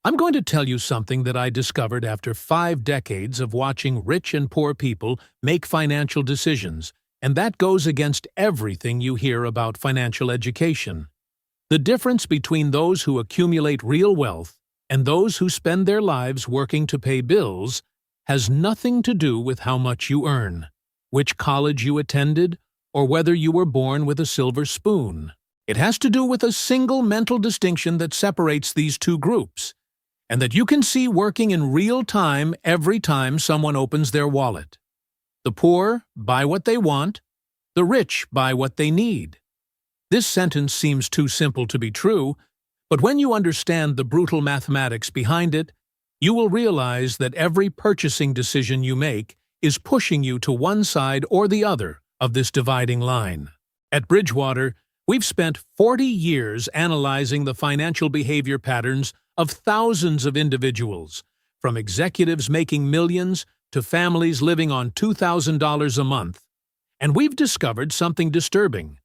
I'm going to tell you something that I discovered after 5 decades of watching rich and poor people make financial decisions, and that goes against everything you hear about financial education. The difference between those who accumulate real wealth and those who spend their lives working to pay bills has nothing to do with how much you earn, which college you attended, or whether you were born with a silver spoon. It has to do with a single mental distinction that separates these two groups, and that you can see working in real time every time someone opens their wallet. The poor buy what they want, the rich buy what they need. This sentence seems too simple to be true, but when you understand the brutal mathematics behind it, you will realize that every purchasing decision you make is pushing you to one side or the other of this dividing line. At Bridgewater, we've spent 40 years analyzing the financial behavior patterns of thousands of individuals, from executives making millions to families living on $2,000 a month. And we've discovered something disturbing.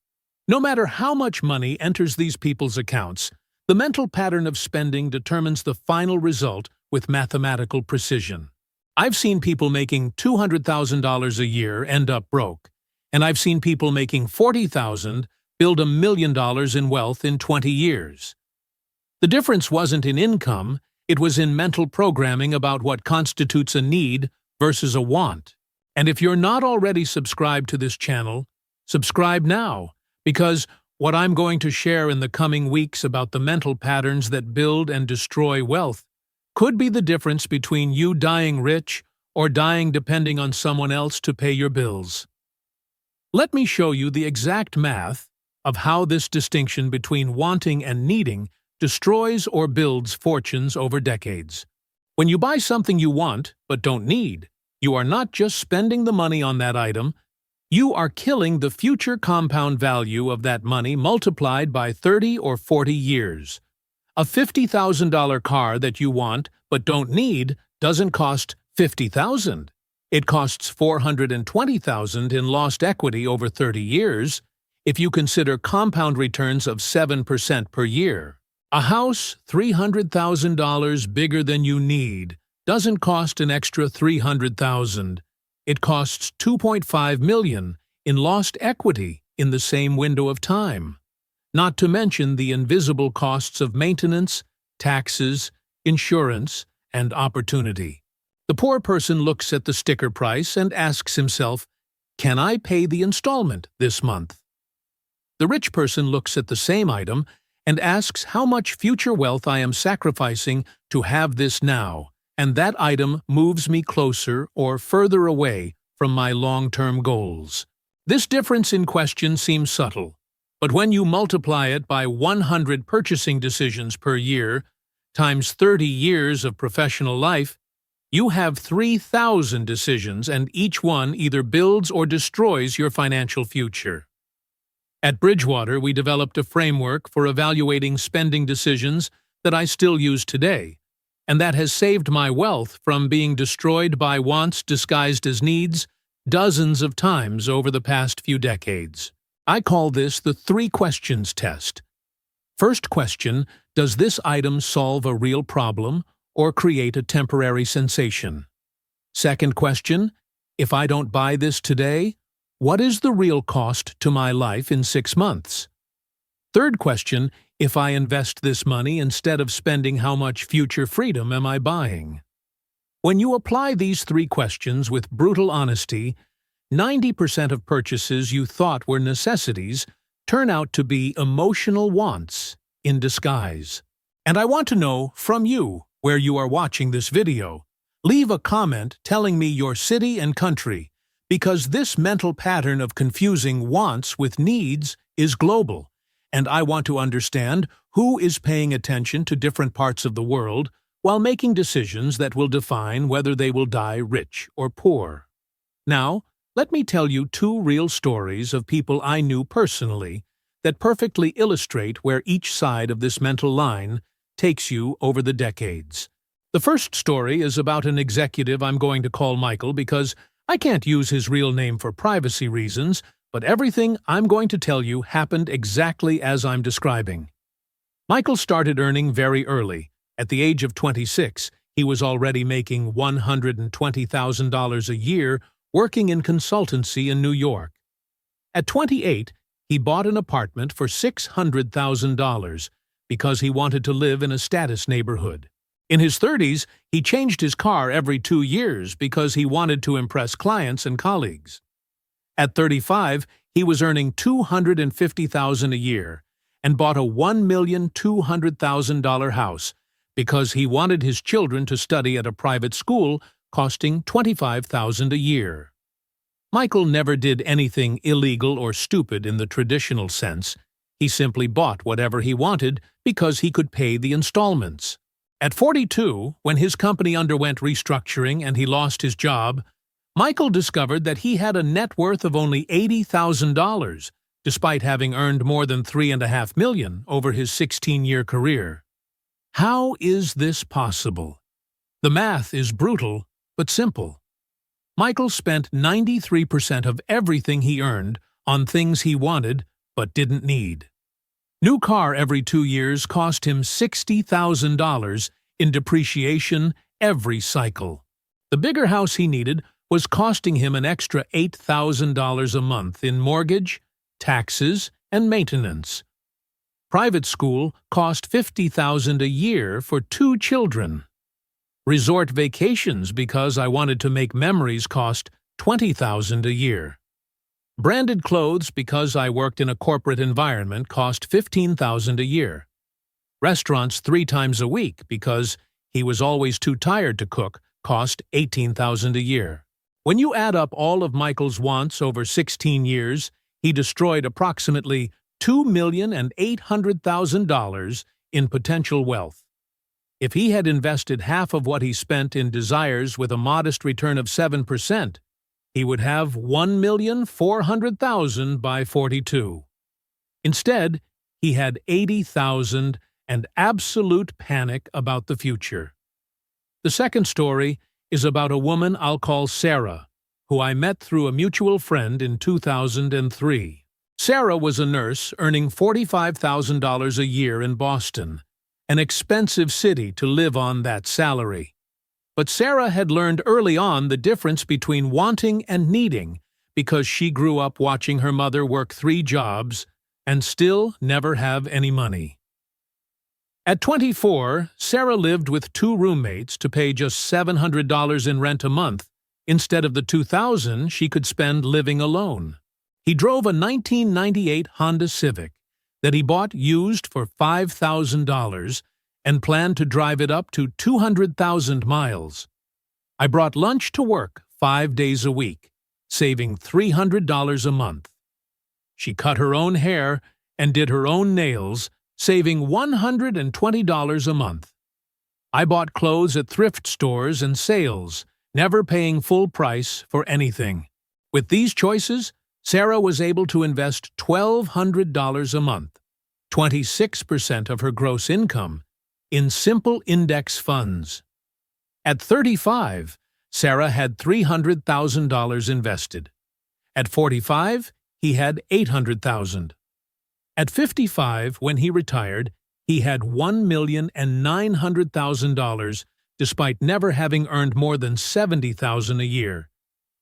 No matter how much money enters these people's accounts, the mental pattern of spending determines the final result with mathematical precision. I've seen people making $200,000 a year end up broke, and I've seen people making $40,000 build $1 million in wealth in 20 years. The difference wasn't in income, it was in mental programming about what constitutes a need versus a want. And if you're not already subscribed to this channel, subscribe now, because what I'm going to share in the coming weeks about the mental patterns that build and destroy wealth could be the difference between you dying rich or dying depending on someone else to pay your bills. Let me show you the exact math of how this distinction between wanting and needing destroys or builds fortunes over decades. When you buy something you want but don't need, you are not just spending the money on that item, you are killing the future compound value of that money multiplied by 30 or 40 years. A $50,000 car that you want but don't need doesn't cost $50,000. It costs $420,000 in lost equity over 30 years if you consider compound returns of 7% per year. A house $300,000 bigger than you need doesn't cost an extra $300,000. It costs $2.5 million in lost equity in the same window of time, not to mention the invisible costs of maintenance, taxes, insurance, and opportunity. The poor person looks at the sticker price and asks himself, "Can I pay the installment this month?" The rich person looks at the same item and asks how much future wealth I am sacrificing to have this now, and that item moves me closer or further away from my long-term goals. This difference in question seems subtle, but when you multiply it by 100 purchasing decisions per year times 30 years of professional life, you have 3,000 decisions, and each one either builds or destroys your financial future. At Bridgewater, we developed a framework for evaluating spending decisions that I still use today, and that has saved my wealth from being destroyed by wants disguised as needs dozens of times over the past few decades. I call this the 3 questions test. First question, does this item solve a real problem or create a temporary sensation? Second question, if I don't buy this today, what is the real cost to my life in 6 months? Third question, if I invest this money instead of spending, how much future freedom am I buying? When you apply these 3 questions with brutal honesty, 90% of purchases you thought were necessities turn out to be emotional wants in disguise. And I want to know from you, where you are watching this video. Leave a comment telling me your city and country, because this mental pattern of confusing wants with needs is global, and I want to understand who is paying attention to different parts of the world while making decisions that will define whether they will die rich or poor. Now, let me tell you 2 real stories of people I knew personally that perfectly illustrate where each side of this mental line takes you over the decades. The first story is about an executive I'm going to call Michael because I can't use his real name for privacy reasons, but everything I'm going to tell you happened exactly as I'm describing. Michael started earning very early, At the age of 26, he was already making $120,000 a year working in consultancy in New York. At 28, he bought an apartment for $600,000 because he wanted to live in a status neighborhood. In his 30s, he changed his car every 2 years because he wanted to impress clients and colleagues. At 35, he was earning $250,000 a year and bought a $1,200,000 house because he wanted his children to study at a private school costing $25,000 a year. Michael never did anything illegal or stupid in the traditional sense. He simply bought whatever he wanted because he could pay the installments. At 42, when his company underwent restructuring and he lost his job, Michael discovered that he had a net worth of only $80,000, despite having earned more than $3.5 million over his 16-year career. How is this possible? The math is brutal, but simple. Michael spent 93% of everything he earned on things he wanted but didn't need. New car every 2 years cost him $60,000 in depreciation every cycle. The bigger house he needed was costing him an extra $8,000 a month in mortgage, taxes, and maintenance. Private school cost $50,000 a year for 2 children. Resort vacations because I wanted to make memories cost $20,000 a year. Branded clothes because I worked in a corporate environment cost $15,000 a year. Restaurants 3 times a week because he was always too tired to cook cost $18,000 a year. When you add up all of Michael's wants over 16 years, he destroyed approximately $2,800,000 in potential wealth. If he had invested half of what he spent in desires with a modest return of 7%, he would have $1,400,000 by 42. Instead, he had $80,000 and absolute panic about the future. The second story is about a woman I'll call Sarah, who I met through a mutual friend in 2003. Sarah was a nurse earning $45,000 a year in Boston, an expensive city to live on that salary. But Sarah had learned early on the difference between wanting and needing because she grew up watching her mother work 3 jobs and still never have any money. At 24, Sarah lived with 2 roommates to pay just $700 in rent a month instead of the $2,000 she could spend living alone. He drove a 1998 Honda Civic that he bought used for $5,000 and planned to drive it up to 200,000 miles. I brought lunch to work 5 days a week, saving $300 a month. She cut her own hair and did her own nails, saving $120 a month. I bought clothes at thrift stores and sales, never paying full price for anything. With these choices, Sarah was able to invest $1,200 a month, 26% of her gross income, in simple index funds. At 35, Sarah had $300,000 invested. At 45, he had $800,000. At 55, when he retired, he had $1,900,000 despite never having earned more than $70,000 a year,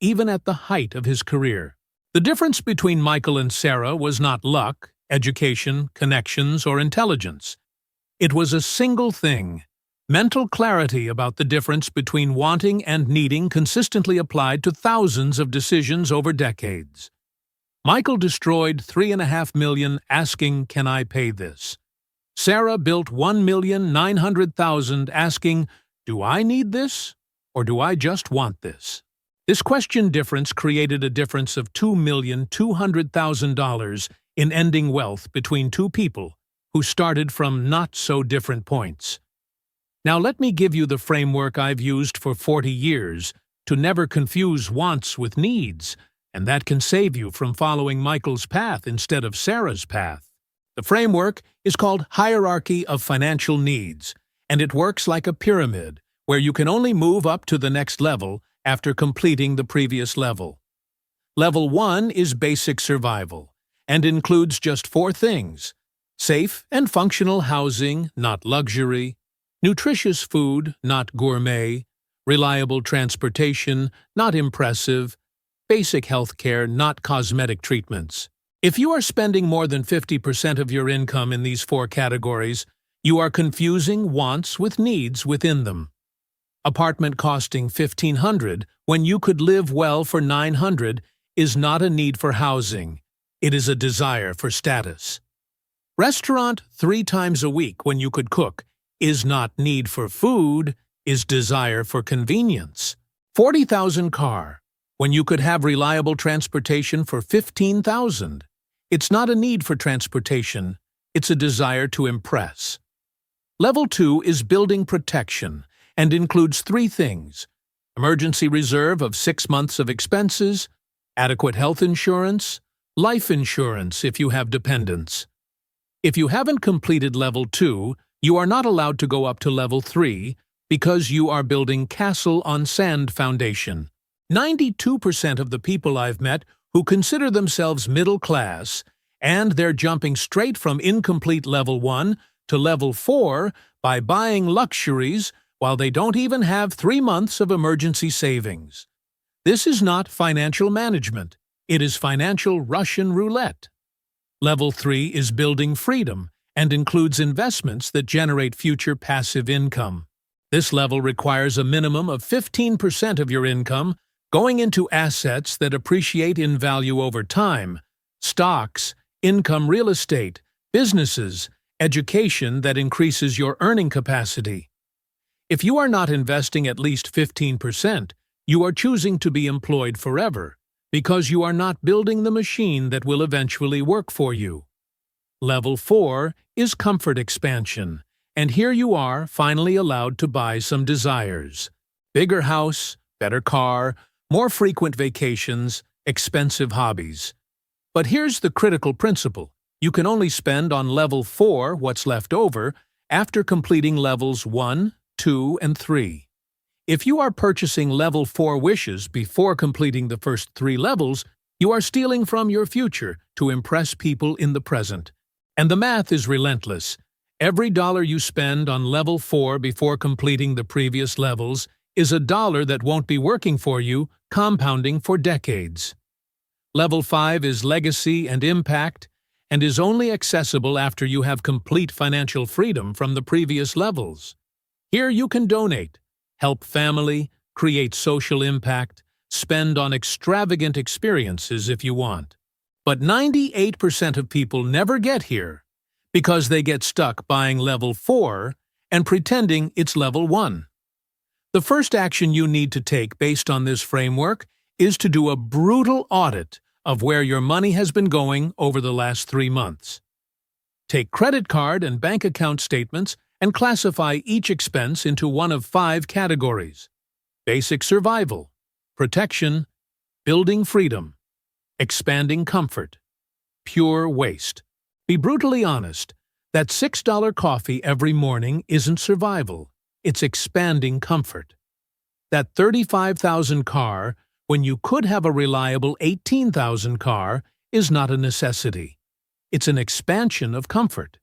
even at the height of his career. The difference between Michael and Sarah was not luck, education, connections, or intelligence. It was a single thing: mental clarity about the difference between wanting and needing consistently applied to thousands of decisions over decades. Michael destroyed $3.5 million asking, "Can I pay this?" Sarah built $1,900,000 asking, "Do I need this, or do I just want this?" This question difference created a difference of $2,200,000 in ending wealth between 2 people who started from not-so-different points. Now let me give you the framework I've used for 40 years to never confuse wants with needs, and that can save you from following Michael's path instead of Sarah's path. The framework is called Hierarchy of Financial Needs, and it works like a pyramid, where you can only move up to the next level after completing the previous level. Level 1 is basic survival, and includes just 4 things: safe and functional housing, not luxury, Nutritious food, not gourmet. Reliable transportation, not impressive. Basic health care, not cosmetic treatments. If you are spending more than 50% of your income in these four categories, you are confusing wants with needs within them. Apartment costing $1,500 when you could live well for $900 is not a need for housing. It is a desire for status. Restaurant 3 times a week when you could cook is not need for food, is desire for convenience. $40,000 car when you could have reliable transportation for $15,000. It's not a need for transportation, it's a desire to impress. Level 2 is building protection and includes 3 things: emergency reserve of 6 months of expenses, adequate health insurance, life insurance if you have dependents. If you haven't completed Level 2, you are not allowed to go up to Level 3 because you are building castle on sand foundation. 92% of the people I've met who consider themselves middle class, and they're jumping straight from incomplete Level 1 to Level 4 by buying luxuries while they don't even have 3 months of emergency savings. This is not financial management. It is financial Russian roulette. Level 3 is building freedom and includes investments that generate future passive income. This level requires a minimum of 15% of your income going into assets that appreciate in value over time, stocks, income real estate, businesses, education that increases your earning capacity. If you are not investing at least 15%, you are choosing to be employed forever because you are not building the machine that will eventually work for you. Level 4 is comfort expansion, and here you are finally allowed to buy some desires. Bigger house, better car, more frequent vacations, expensive hobbies. But here's the critical principle. You can only spend on Level 4 what's left over after completing Levels 1, 2, and 3. If you are purchasing Level 4 wishes before completing the first 3 levels, you are stealing from your future to impress people in the present. And the math is relentless. Every dollar you spend on Level 4 before completing the previous levels is a dollar that won't be working for you, compounding for decades. Level 5 is legacy and impact, and is only accessible after you have complete financial freedom from the previous levels. Here you can donate, help family, create social impact, spend on extravagant experiences if you want. But 98% of people never get here because they get stuck buying Level 4 and pretending it's Level 1. The first action you need to take based on this framework is to do a brutal audit of where your money has been going over the last 3 months. Take credit card and bank account statements and classify each expense into one of 5 categories: basic survival, protection, building freedom, expanding comfort, pure waste. Be brutally honest, that $6 coffee every morning isn't survival, it's expanding comfort. That $35,000 car, when you could have a reliable $18,000 car, is not a necessity. It's an expansion of comfort.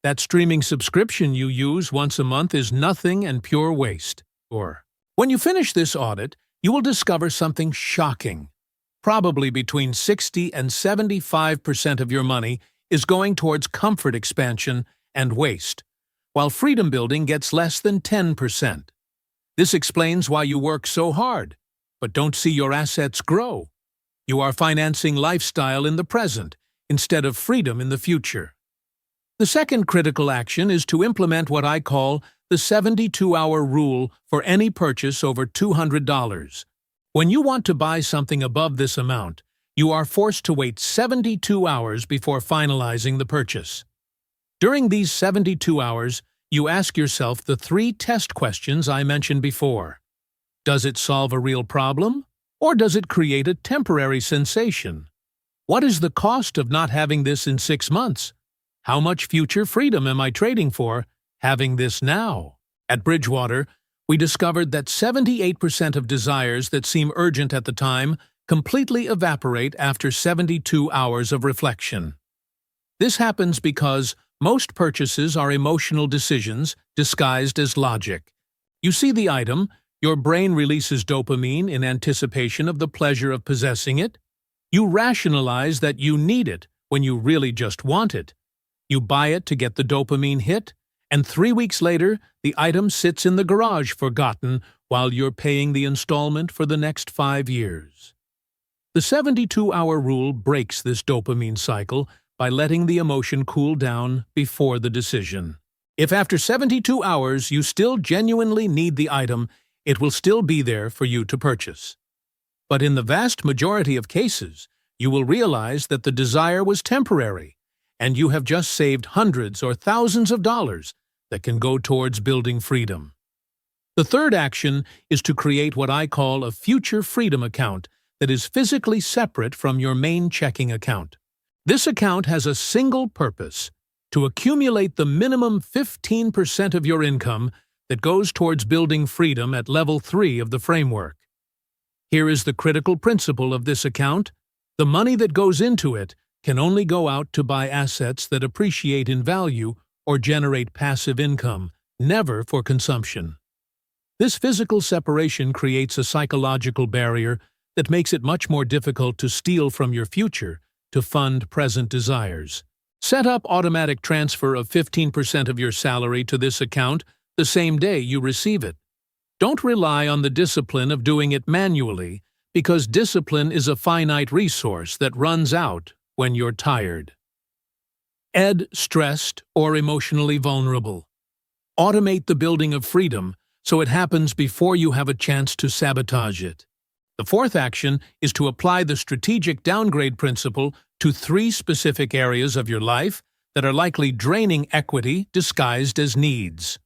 That streaming subscription you use once a month is nothing and pure waste. Or, when you finish this audit, you will discover something shocking. Probably between 60 and 75% of your money is going towards comfort expansion and waste, while freedom building gets less than 10%. This explains why you work so hard, but don't see your assets grow. You are financing lifestyle in the present instead of freedom in the future. The second critical action is to implement what I call the 72-hour rule for any purchase over $200. When you want to buy something above this amount, you are forced to wait 72 hours before finalizing the purchase. During these 72 hours, you ask yourself the 3 test questions I mentioned before. Does it solve a real problem, or does it create a temporary sensation? What is the cost of not having this in 6 months? How much future freedom am I trading for having this now? At Bridgewater, we discovered that 78% of desires that seem urgent at the time completely evaporate after 72 hours of reflection. This happens because Most purchases are emotional decisions disguised as logic. You see the item, your brain releases dopamine in anticipation of the pleasure of possessing it. You rationalize that you need it when you really just want it. You buy it to get the dopamine hit, and 3 weeks later, the item sits in the garage forgotten while you're paying the installment for the next 5 years. The 72-hour rule breaks this dopamine cycle by letting the emotion cool down before the decision. If after 72 hours you still genuinely need the item, it will still be there for you to purchase. But in the vast majority of cases, you will realize that the desire was temporary, and you have just saved hundreds or thousands of dollars that can go towards building freedom. The third action is to create what I call a future freedom account that is physically separate from your main checking account. This account has a single purpose: to accumulate the minimum 15% of your income that goes towards building freedom at level 3 of the framework. Here is the critical principle of this account: the money that goes into it can only go out to buy assets that appreciate in value or generate passive income, never for consumption. This physical separation creates a psychological barrier that makes it much more difficult to steal from your future to fund present desires. Set up automatic transfer of 15% of your salary to this account the same day you receive it. Don't rely on the discipline of doing it manually, because discipline is a finite resource that runs out when you're tired. Stressed or emotionally vulnerable. Automate the building of freedom so it happens before you have a chance to sabotage it. The fourth action is to apply the strategic downgrade principle to 3 specific areas of your life that are likely draining equity disguised as needs.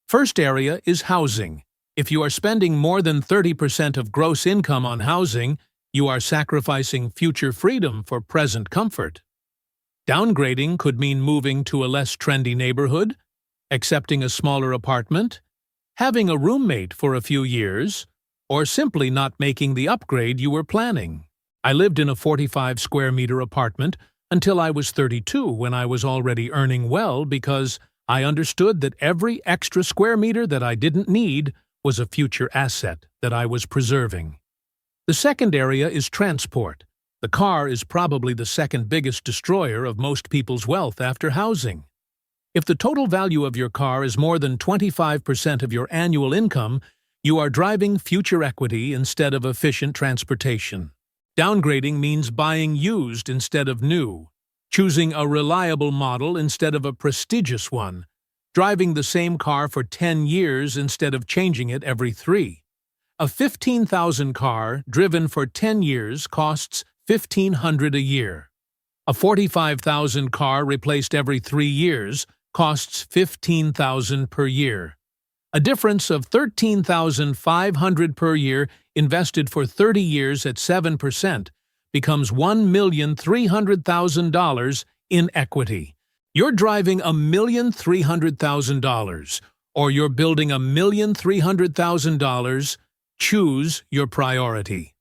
First area is housing. If you are spending more than 30% of gross income on housing, you are sacrificing future freedom for present comfort. Downgrading could mean moving to a less trendy neighborhood, accepting a smaller apartment, having a roommate for a few years, or simply not making the upgrade you were planning. I lived in a 45-square-meter apartment until I was 32, when I was already earning well, because I understood that every extra square meter that I didn't need was a future asset that I was preserving. The second area is transport. The car is probably the second biggest destroyer of most people's wealth after housing. If the total value of your car is more than 25% of your annual income, you are driving future equity instead of efficient transportation. Downgrading means buying used instead of new, choosing a reliable model instead of a prestigious one, driving the same car for 10 years instead of changing it every 3. A $15,000 car driven for 10 years costs $1,500 a year. A $45,000 car replaced every 3 years costs $15,000 per year. A difference of $13,500 per year invested for 30 years at 7% becomes $1,300,000 in equity. You're driving $1,300,000, or you're building $1,300,000. Choose your priority.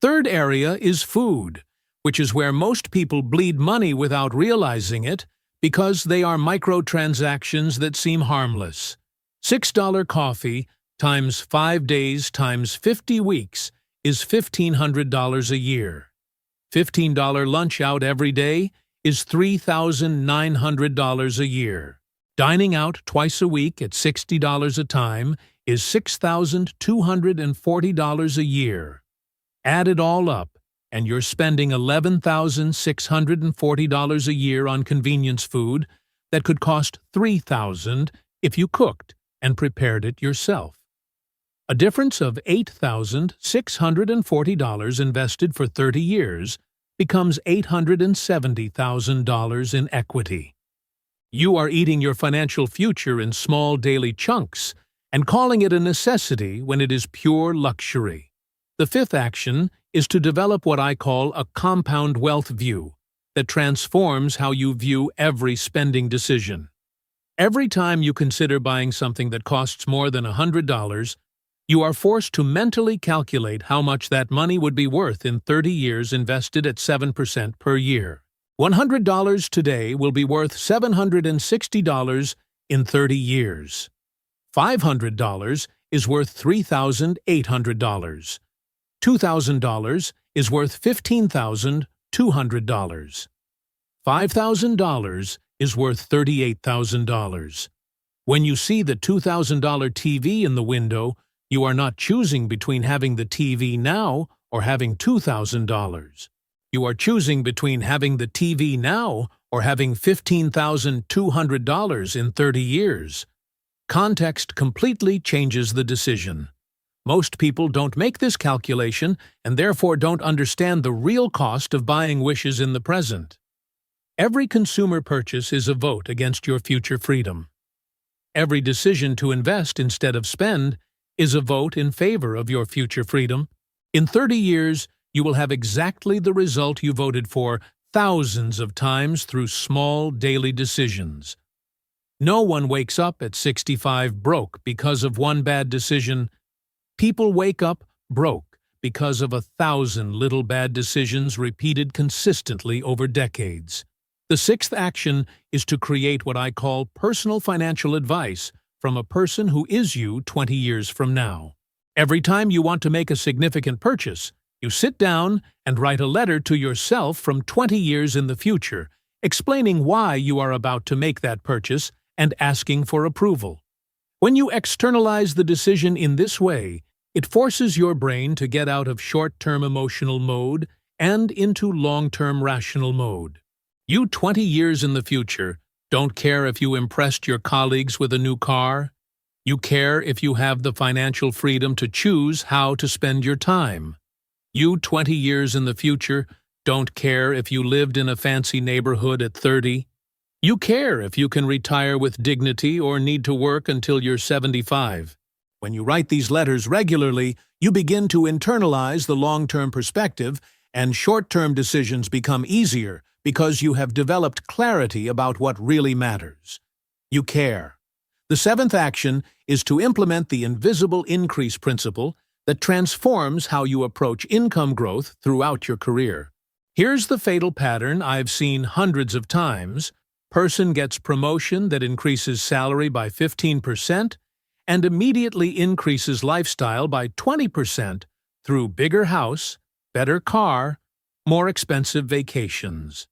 Third area is food, which is where most people bleed money without realizing it, because they are microtransactions that seem harmless. $6 coffee times 5 days times 50 weeks is $1,500 a year. $15 lunch out every day is $3,900 a year. Dining out twice a week at $60 a time is $6,240 a year. Add it all up, and you're spending $11,640 a year on convenience food that could cost $3,000 if you cooked and prepared it yourself. A difference of $8,640 invested for 30 years becomes $870,000 in equity. You are eating your financial future in small daily chunks and calling it a necessity when it is pure luxury. The fifth action is to develop what I call a compound wealth view that transforms how you view every spending decision. Every time you consider buying something that costs more than $100, you are forced to mentally calculate how much that money would be worth in 30 years invested at 7% per year. $100 today will be worth $760 in 30 years. $500 is worth $3,800. $2,000 is worth $15,200. $5,000 is worth $38,000. When you see the $2,000 TV in the window, you are not choosing between having the TV now or having $2,000. You are choosing between having the TV now or having $15,200 in 30 years. Context completely changes the decision. Most people don't make this calculation and therefore don't understand the real cost of buying wishes in the present. Every consumer purchase is a vote against your future freedom. Every decision to invest instead of spend is a vote in favor of your future freedom. In 30 years, you will have exactly the result you voted for thousands of times through small daily decisions. No one wakes up at 65 broke because of one bad decision. People wake up broke because of 1,000 little bad decisions repeated consistently over decades. The sixth action is to create what I call personal financial advice from a person who is you 20 years from now. Every time you want to make a significant purchase, you sit down and write a letter to yourself from 20 years in the future, explaining why you are about to make that purchase and asking for approval. When you externalize the decision in this way, it forces your brain to get out of short-term emotional mode and into long-term rational mode. You 20 years in the future don't care if you impressed your colleagues with a new car. You care if you have the financial freedom to choose how to spend your time. You 20 years in the future don't care if you lived in a fancy neighborhood at 30. You care if you can retire with dignity or need to work until you're 75. When you write these letters regularly, you begin to internalize the long-term perspective, and short-term decisions become easier because you have developed clarity about what really matters. You care. The seventh action is to implement the invisible increase principle that transforms how you approach income growth throughout your career. Here's the fatal pattern I've seen hundreds of times. Person gets promotion that increases salary by 15% and immediately increases lifestyle by 20% through bigger house, better car, more expensive vacations.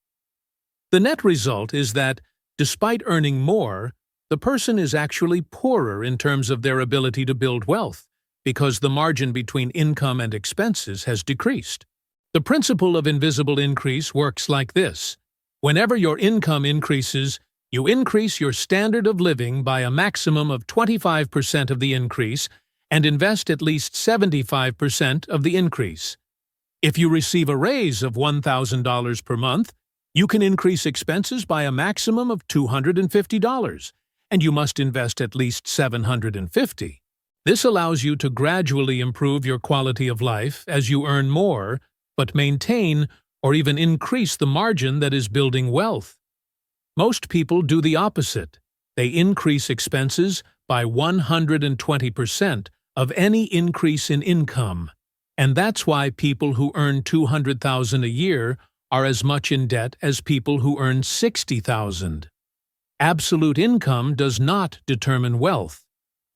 The net result is that, despite earning more, the person is actually poorer in terms of their ability to build wealth, because the margin between income and expenses has decreased. The principle of invisible increase works like this. Whenever your income increases, you increase your standard of living by a maximum of 25% of the increase and invest at least 75% of the increase. If you receive a raise of $1,000 per month, you can increase expenses by a maximum of $250, and you must invest at least $750. This allows you to gradually improve your quality of life as you earn more, but maintain or even increase the margin that is building wealth. Most people do the opposite. They increase expenses by 120% of any increase in income. And that's why people who earn $200,000 a year are as much in debt as people who earn $60,000. Absolute income does not determine wealth.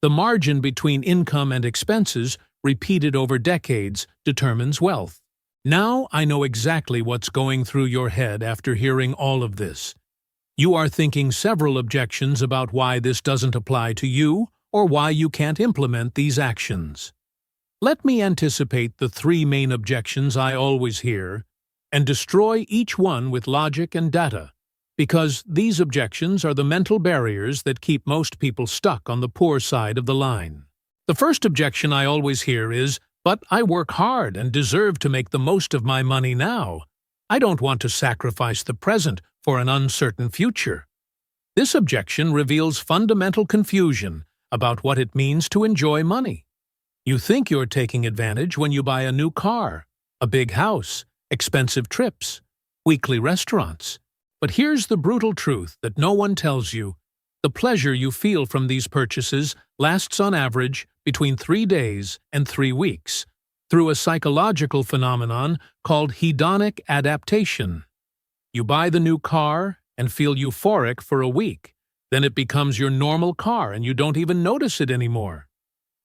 The margin between income and expenses, repeated over decades, determines wealth. Now I know exactly what's going through your head after hearing all of this. You are thinking several objections about why this doesn't apply to you or why you can't implement these actions. Let me anticipate the three main objections I always hear and destroy each one with logic and data, because these objections are the mental barriers that keep most people stuck on the poor side of the line. The first objection I always hear is, "But I work hard and deserve to make the most of my money now. I don't want to sacrifice the present for an uncertain future." This objection reveals fundamental confusion about what it means to enjoy money. You think you're taking advantage when you buy a new car, a big house, expensive trips, weekly restaurants. But here's the brutal truth that no one tells you. The pleasure you feel from these purchases lasts on average between 3 days and 3 weeks, through a psychological phenomenon called hedonic adaptation. You buy the new car and feel euphoric for a week. Then it becomes your normal car and you don't even notice it anymore.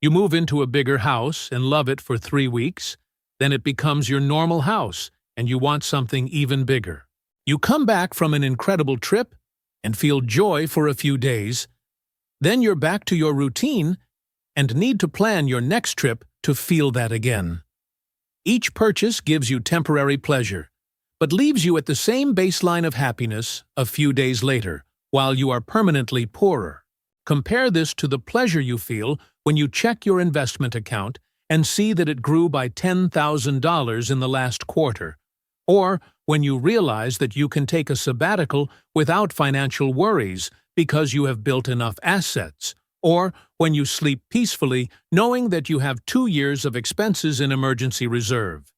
You move into a bigger house and love it for 3 weeks. Then it becomes your normal house and you want something even bigger. You come back from an incredible trip and feel joy for a few days. Then you're back to your routine and need to plan your next trip to feel that again. Each purchase gives you temporary pleasure, but leaves you at the same baseline of happiness a few days later, while you are permanently poorer. Compare this to the pleasure you feel when you check your investment account and see that it grew by $10,000 in the last quarter, or when you realize that you can take a sabbatical without financial worries because you have built enough assets, or when you sleep peacefully knowing that you have 2 years of expenses in emergency reserve.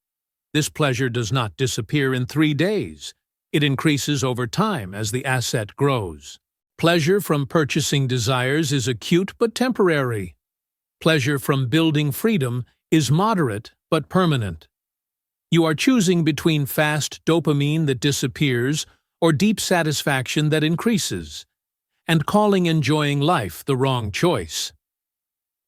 This pleasure does not disappear in 3 days. It increases over time as the asset grows. Pleasure from purchasing desires is acute but temporary. Pleasure from building freedom is moderate but permanent. You are choosing between fast dopamine that disappears or deep satisfaction that increases, and calling enjoying life the wrong choice.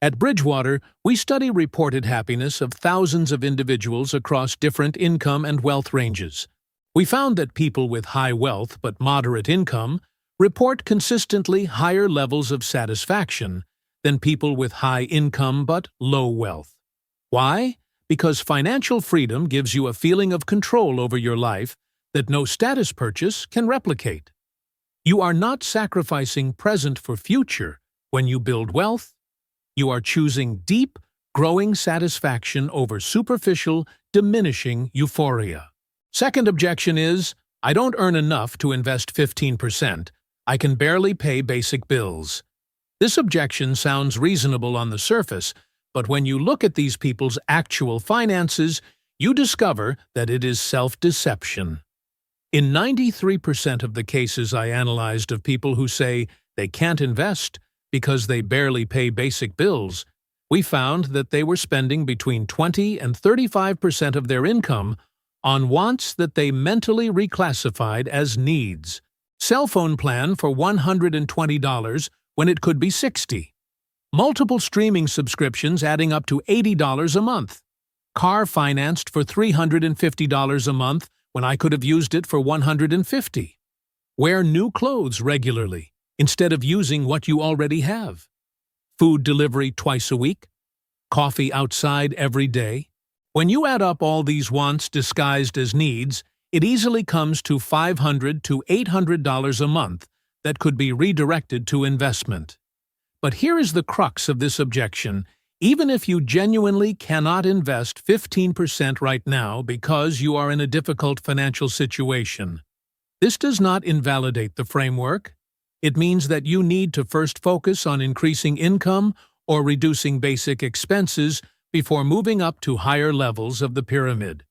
At Bridgewater, we study reported happiness of thousands of individuals across different income and wealth ranges. We found that people with high wealth but moderate income report consistently higher levels of satisfaction than people with high income but low wealth. Why? Because financial freedom gives you a feeling of control over your life that no status purchase can replicate. You are not sacrificing present for future when you build wealth. You are choosing deep, growing satisfaction over superficial, diminishing euphoria. Second objection is, I don't earn enough to invest 15%. I can barely pay basic bills. This objection sounds reasonable on the surface, but when you look at these people's actual finances, you discover that it is self-deception. In 93% of the cases I analyzed of people who say they can't invest because they barely pay basic bills, we found that they were spending between 20 and 35% of their income on wants that they mentally reclassified as needs. Cell phone plan for $120 when it could be $60. Multiple streaming subscriptions adding up to $80 a month. Car financed for $350 a month when I could have used it for $150. Wear new clothes regularly instead of using what you already have. Food delivery twice a week. Coffee outside every day. When you add up all these wants disguised as needs, it easily comes to $500 to $800 a month that could be redirected to investment. But here is the crux of this objection. Even if you genuinely cannot invest 15% right now because you are in a difficult financial situation, this does not invalidate the framework. It means that you need to first focus on increasing income or reducing basic expenses before moving up to higher levels of the pyramid.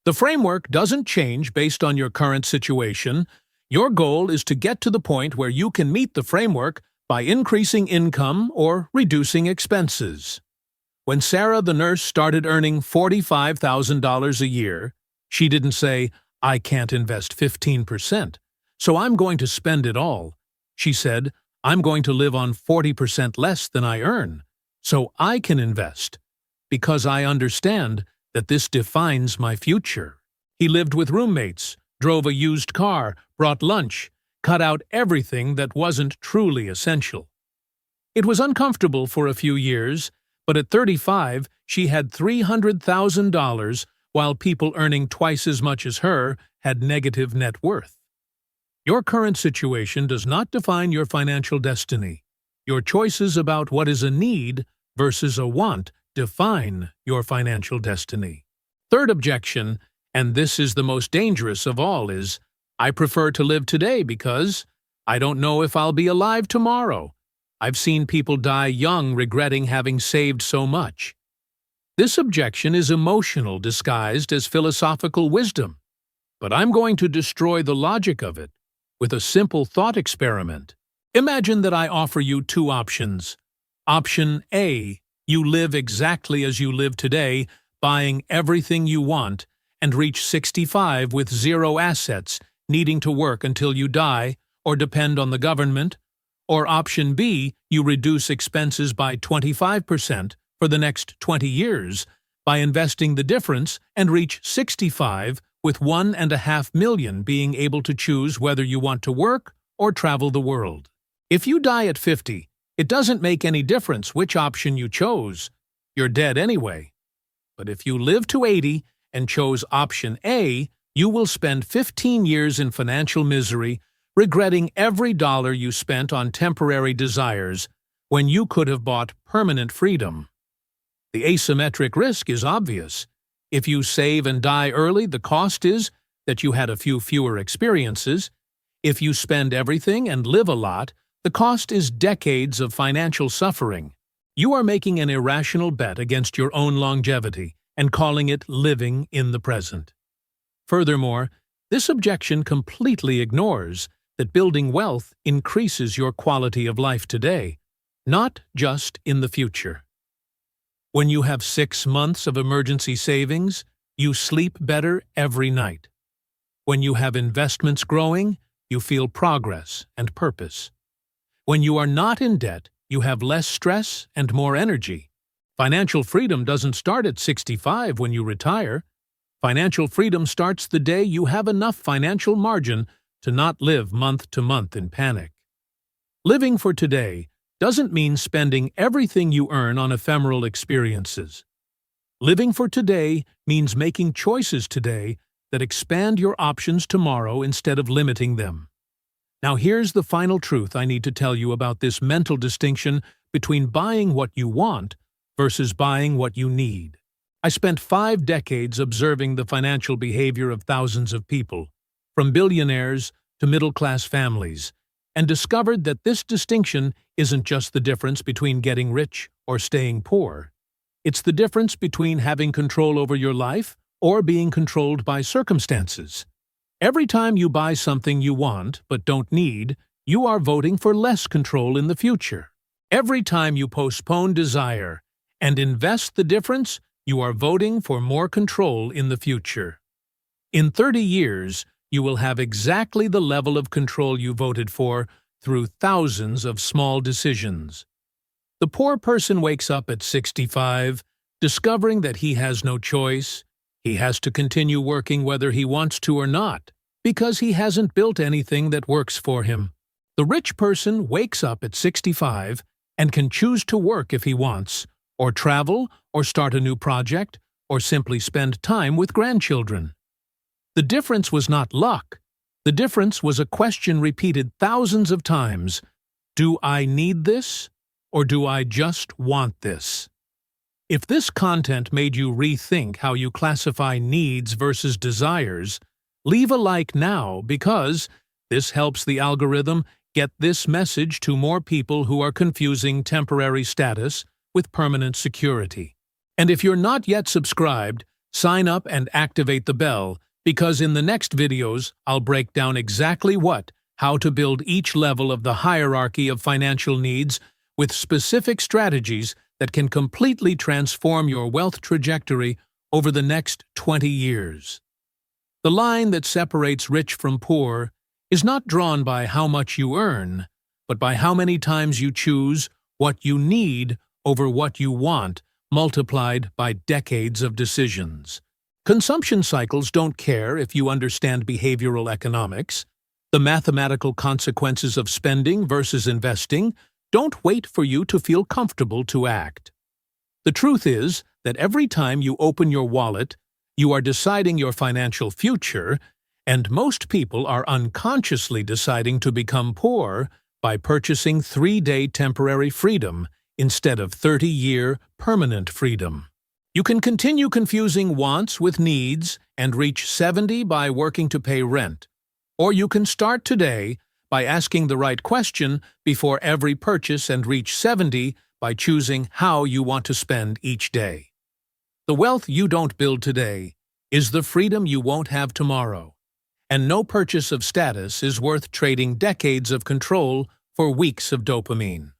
The framework doesn't change based on your current situation. Your goal is to get to the point where you can meet the framework by increasing income or reducing expenses. When Sarah the nurse started earning $45,000 a year, she didn't say, I can't invest 15%, so I'm going to spend it all. She said, I'm going to live on 40% less than I earn, so I can invest, because I understand that this defines my future. He lived with roommates, drove a used car, brought lunch, cut out everything that wasn't truly essential. It was uncomfortable for a few years, but at 35, she had $300,000, while people earning twice as much as her had negative net worth. Your current situation does not define your financial destiny. Your choices about what is a need versus a want define your financial destiny. Third objection, and this is the most dangerous of all, is, I prefer to live today because I don't know if I'll be alive tomorrow. I've seen people die young regretting having saved so much. This objection is emotional disguised as philosophical wisdom, but I'm going to destroy the logic of it with a simple thought experiment. Imagine that I offer you 2 options. Option A, you live exactly as you live today, buying everything you want, and reach 65 with 0 assets, needing to work until you die or depend on the government. Or option B, you reduce expenses by 25% for the next 20 years by investing the difference and reach 65 with $1.5 million being able to choose whether you want to work or travel the world. If you die at 50, it doesn't make any difference which option you chose. You're dead anyway. But if you live to 80 and chose option A, you will spend 15 years in financial misery, regretting every dollar you spent on temporary desires when you could have bought permanent freedom. The asymmetric risk is obvious. If you save and die early, the cost is that you had a few fewer experiences. If you spend everything and live a lot, the cost is decades of financial suffering. You are making an irrational bet against your own longevity and calling it living in the present. Furthermore, this objection completely ignores that building wealth increases your quality of life today, not just in the future. When you have 6 months of emergency savings, you sleep better every night. When you have investments growing, you feel progress and purpose. When you are not in debt, you have less stress and more energy. Financial freedom doesn't start at 65 when you retire. Financial freedom starts the day you have enough financial margin to not live month to month in panic. Living for today doesn't mean spending everything you earn on ephemeral experiences. Living for today means making choices today that expand your options tomorrow instead of limiting them. Now here's the final truth I need to tell you about this mental distinction between buying what you want versus buying what you need. I spent 5 decades observing the financial behavior of thousands of people, from billionaires to middle-class families, and discovered that this distinction isn't just the difference between getting rich or staying poor. It's the difference between having control over your life or being controlled by circumstances. Every time you buy something you want but don't need, you are voting for less control in the future. Every time you postpone desire and invest the difference, you are voting for more control in the future. In 30 years, you will have exactly the level of control you voted for through thousands of small decisions. The poor person wakes up at 65, discovering that he has no choice. He has to continue working whether he wants to or not, because he hasn't built anything that works for him. The rich person wakes up at 65 and can choose to work if he wants, or travel, or start a new project, or simply spend time with grandchildren. The difference was not luck. The difference was a question repeated thousands of times. Do I need this, or do I just want this? If this content made you rethink how you classify needs versus desires, leave a like now because this helps the algorithm get this message to more people who are confusing temporary status with permanent security. And if you're not yet subscribed, sign up and activate the bell, because in the next videos, I'll break down exactly how to build each level of the hierarchy of financial needs with specific strategies that can completely transform your wealth trajectory over the next 20 years. The line that separates rich from poor is not drawn by how much you earn, but by how many times you choose what you need over what you want, multiplied by decades of decisions. Consumption cycles don't care if you understand behavioral economics. The mathematical consequences of spending versus investing don't wait for you to feel comfortable to act. The truth is that every time you open your wallet, you are deciding your financial future, and most people are unconsciously deciding to become poor by purchasing 3-day temporary freedom instead of 30-year permanent freedom. You can continue confusing wants with needs and reach 70 by working to pay rent. Or you can start today by asking the right question before every purchase and reach 70 by choosing how you want to spend each day. The wealth you don't build today is the freedom you won't have tomorrow. And no purchase of status is worth trading decades of control for weeks of dopamine.